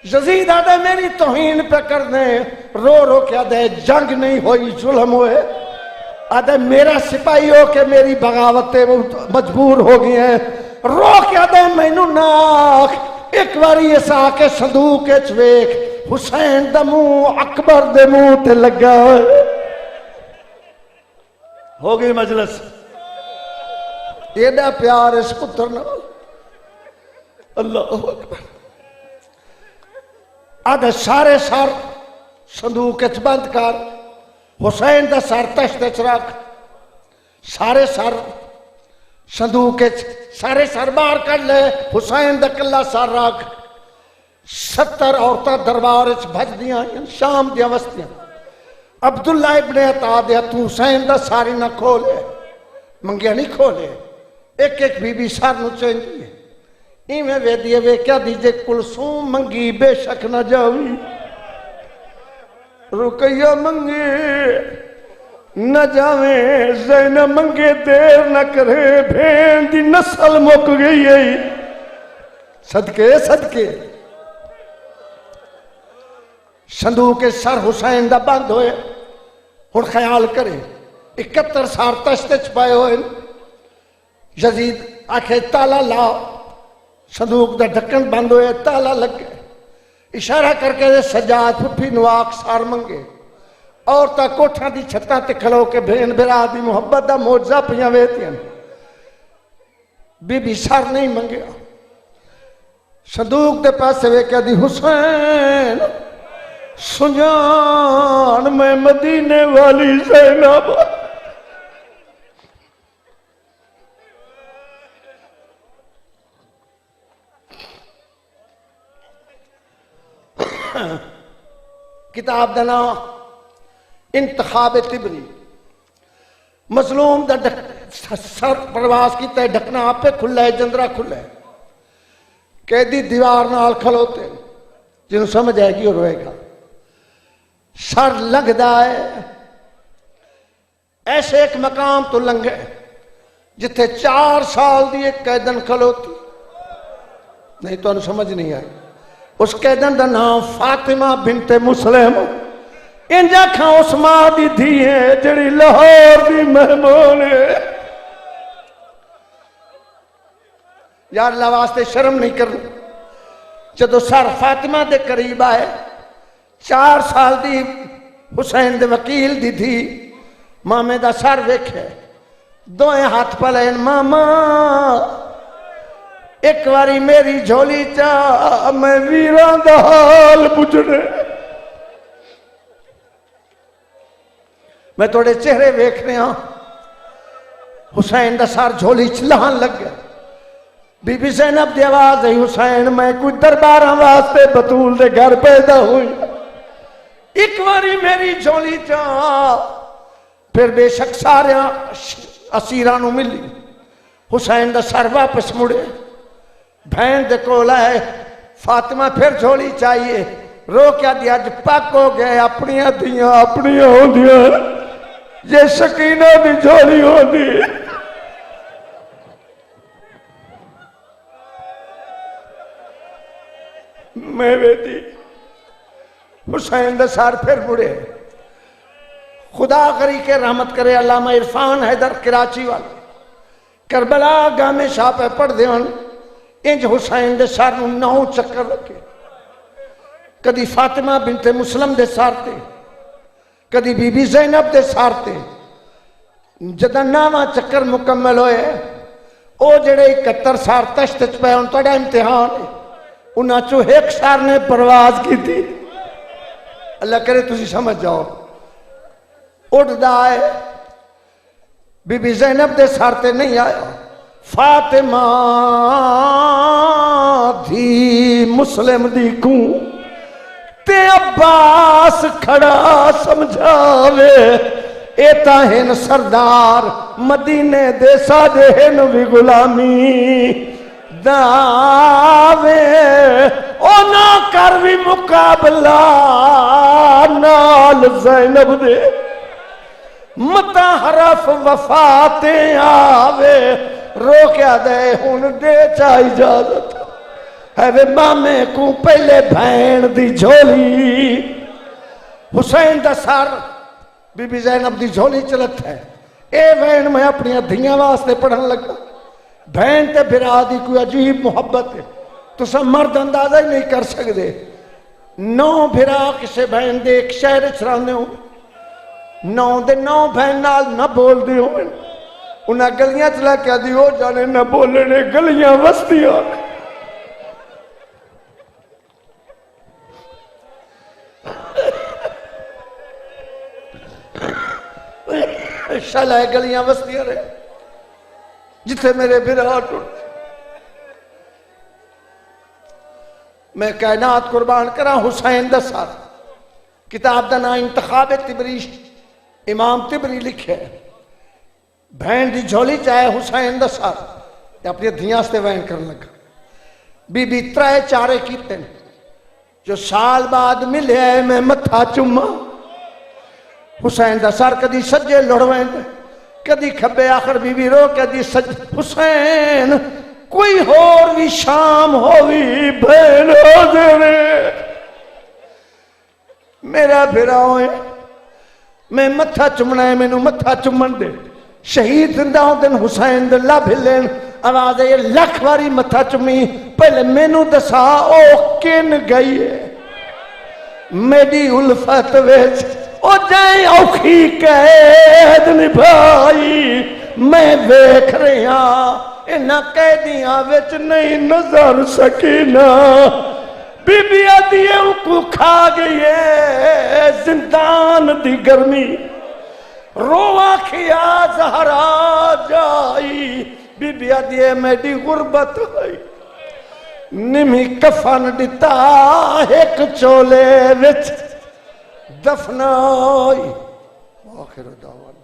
یزید آدھے میری توہین پہ کرنے رو رو کے آدھے جنگ نہیں ہوئی ظلم ہوئے آدھے میرا سپاہی ہو کے میری بغاوتیں مجبور ہو گئی ہیں رو کے آدھے میں نو ناک ایک باری اس آکے صندوق اچ ویکھ حسین دا منہ اکبر دے منہ تے لگا ہو گئی مجلس ایڈا پیار اس پتر نال اللہ اکبر آدھے سارے سار صندوق اچ بند کر حسین دا سر تشت اچ رکھ سارے سر صندوق اچ سارے سر باہر کر لے حسین دا کلا سر رکھ 70 عورتاں دربار اچ بھج دیاں شام دیاں وستیاں عبداللہ ابن عطا دیا تو حسین دا ساری نہ کھولے منگیا نہیں کھولے ایک ایک بی بی سار نو چین دیئے ایمیں وے دیئے وے کیا دیجے کلثوم منگی بے شک نہ جاوی رقیہ منگے نہ جاویں زینب منگے دیر نہ کرے بھین دی نسل مک گئی ہے صدقے صدقے صندوق کے سر حسین دا بند ہوئے اور خیال کرے 71 سار تشت چھپائے ہوئے یزید آکھے تالا لا صندوق دا ڈھکن بند ہوئے تالا لگ گئے اشارہ کر کے سجاد پھپھی نواک سار منگے اور تا کوٹھا دی چھتا تے کھلو کے بھین بھرا دی محبت دا موجزہ پیاں ویتیاں بی بی سار نہیں منگیا صندوق دے پاسے وے کیا دی حسین سجان میں مدینے والی زینب کتاب دا نام انتخاب تبری مظلوم دا سر پرواز کی تے ڈھکنا آپ پہ کھلا ہے جندرہ کھلا ہے قیدی دیوار نال کھلوتے جنہوں سمجھ آئے گی اور روئے گا سر لگ دائے ایسے ایک مقام تو لنگے جتھے 4 سال دی ایک قیدن کھلوتی نہیں تو انہوں سمجھ نہیں آئی اس قیدن دا نام فاطمہ بنت مسلم انجا کھاں اس ماں دی دھی ہے جڑی لاہور دی مہمان ہے یار اللہ واسطے شرم نہیں کرنا جدو سر فاطمہ دے قریب آئے 4 سال دی حسین دے وکیل دی تھی مامے دا سر ویکھے دوئے ہاتھ پلین ماما ایک واری میری جھولی چاہ میں ویران دا حال بجھنے میں توڑے چہرے ویکھ رہے ہاں حسین دا سر جھولی چلہان لگ گیا بی بی زینب دی آواز ہے حسین میں کوئی درباراں واسطے بطول دے گھر پیدا ہوئی ایک باری میری جھولی چا پھر بے شک سارے اسیراں نوں ملی حسین دا سر واپس مڑے بہن دے کول آئے فاطمہ پھر جھولی چاہیے رو کیا دیا اج پاک ہو گئے اپنیاں دیاں اپنیاں ہوندیاں یہ سکینہ دی جھولی ہوندی میں بیٹی حسین دا سار پھر مڑے خدا غری کے رحمت کرے علامہ عرفان حیدر کراچی والے کربلا گامے شاہ پہ پڑھ دے ہن انج حسین دے سار نو 9 چکر رکھے کدی فاطمہ بنت مسلم دے سار تے کدی بی بی زینب دے سار تے جدہ 9واں چکر مکمل ہوئے او جڑے 71 سار تشت پہ ان توڑا امتحان ہے انہاں چو ایک سار نے پرواز کی تھی اللہ کرے تسی سمجھ جاؤ اٹھ دائے بی بی زینب دے سارتے نہیں آیا فاطمہ دی مسلم دی کوں تے عباس کھڑا سمجھاوے ایتا ہن سردار مدینے دے سادے ہن بھی غلامی داوے او نہ کر بھی مقابلہ نال زینب دے متا حرف وفاتیں آوے رو کیا دے ہن دے چاہ اجازت ہے وے مامے کو پہلے بھین دی جھولی حسین دا سار بی بی زینب دی جھولی چلت ہے اے بھین میں اپنی دھیاں واسطے پڑھن لگا بھین تے بھرا دی کوئی عجیب محبت ہے تو سب مرد اندازہ ہی نہیں کر سکتے 9 بھرا کسے بھین دے ایک شہر چرانے ہوں 9 دے 9 بھین نال نہ بول دی ہوں انہاں گلیاں چلا کیا دی ہو جانے نہ بولنے گلیاں وستیاں شالہ گلیاں وستیاں رہے جتھے میرے بھرا ٹوٹ میں کائنات قربان کرا حسین دا سار کتاب دا نا انتخاب تبریش امام تبری لکھے بہن دی جھولی چاہے حسین دا سار اپنی دھیاں سے وین کرنے لگا بی بی 3-4 کیتے ہیں جو سال بعد ملے میں متھا چما حسین دا سار کدی سجے لڑویں دے کدی کھبے آخر بی بی رو کدی سج حسین کوئی ہور بھی شام ہوئی بہن ہو دے میرا بھرا ہوئے میں متھا چمنا ہے میں نو متھا چمن دے شہید زندہ ہوں دن حسین دے لب ہلین آواز ہے لکھ واری متھا چمی پہلے میں نو دسا او کن گئی ہے میری الفت ویچ او جائیں اوکھی قید نبھائی میں دیکھ رہی ہاں انہاں قیدیاں ویچ نہیں نظر سکینہ بی بی آدھیے ان کو کھا گئی ہے زندان دی گرمی روا کھیا زہرا جائی بی بی آدھیے میری غربت ہوئی نمی کفن دیتا ایک چولے وچ دفنائی آخر دعوانا